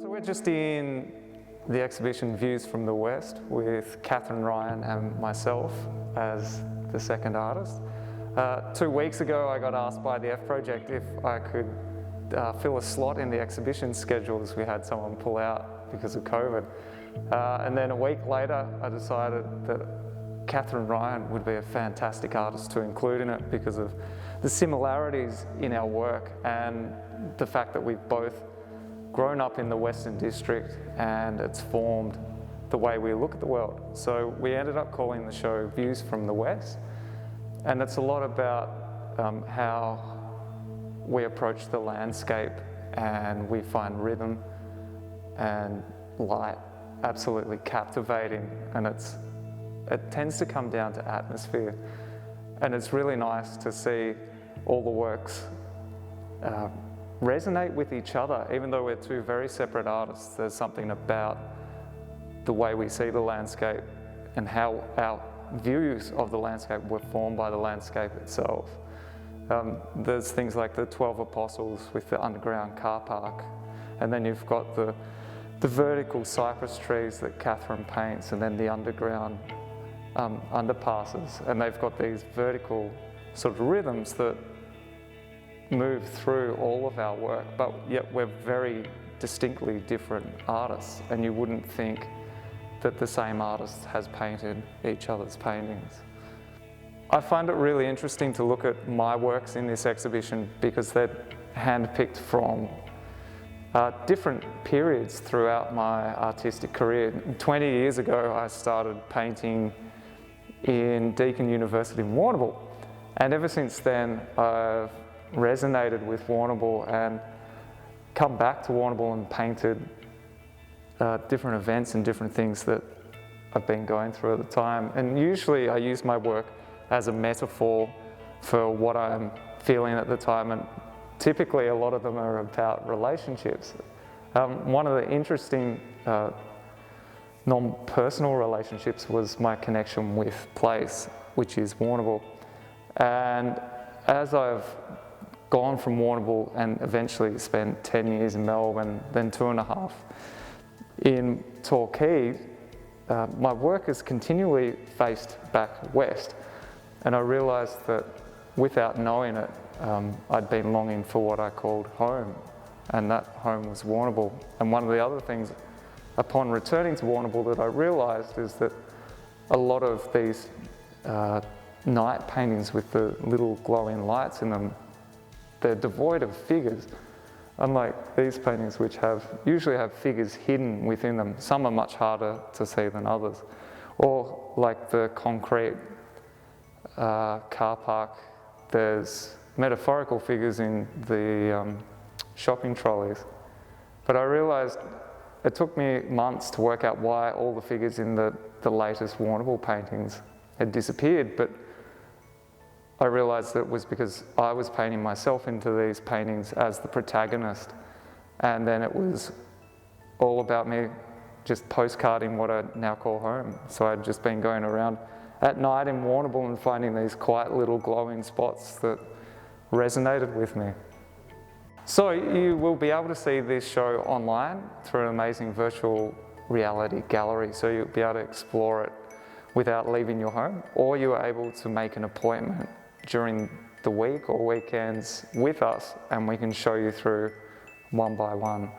So we're just in the exhibition Views from the West with Kathryn Ryan and myself as the second artist. 2 weeks ago I got asked by the F Project if I could fill a slot in the exhibition schedule as we had someone pull out because of COVID. And then a week later I decided that Kathryn Ryan would be a fantastic artist to include in it because of the similarities in our work and the fact that we've both grown up in the Western District and it's formed the way we look at the world. So we ended up calling the show Views from the West, and it's a lot about how we approach the landscape and we find rhythm and light absolutely captivating, and it tends to come down to atmosphere, and it's really nice to see all the works resonate with each other. Even though we're two very separate artists, there's something about the way we see the landscape and how our views of the landscape were formed by the landscape itself. There's things like the 12 Apostles with the underground car park, and then you've got the vertical cypress trees that Kathryn paints, and then the underground underpasses, and they've got these vertical sort of rhythms that move through all of our work, but yet we're very distinctly different artists, and you wouldn't think that the same artist has painted each other's paintings. I find it really interesting to look at my works in this exhibition because they're handpicked from different periods throughout my artistic career. 20 years ago I started painting in Deakin University in Warrnambool, and ever since then I've resonated with Warrnambool and come back to Warrnambool and painted different events and different things that I've been going through at the time. And usually I use my work as a metaphor for what I'm feeling at the time, and typically a lot of them are about relationships. One of the interesting non-personal relationships was my connection with place, which is Warrnambool. And as I've gone from Warrnambool and eventually spent 10 years in Melbourne, then 2.5 in Torquay, my work has continually faced back west. And I realised that without knowing it, I'd been longing for what I called home, and that home was Warrnambool. And one of the other things upon returning to Warrnambool that I realised is that a lot of these night paintings with the little glowing lights in them, they're devoid of figures, unlike these paintings which usually have figures hidden within them. Some are much harder to see than others. Or like the concrete car park, there's metaphorical figures in the shopping trolleys. But I realised it took me months to work out why all the figures in the latest Warrnambool paintings had disappeared, but I realised that it was because I was painting myself into these paintings as the protagonist, and then it was all about me just postcarding what I now call home. So I'd just been going around at night in Warrnambool and finding these quiet little glowing spots that resonated with me. So you will be able to see this show online through an amazing virtual reality gallery, so you'll be able to explore it without leaving your home, or you are able to make an appointment during the week or weekends with us, and we can show you through one by one.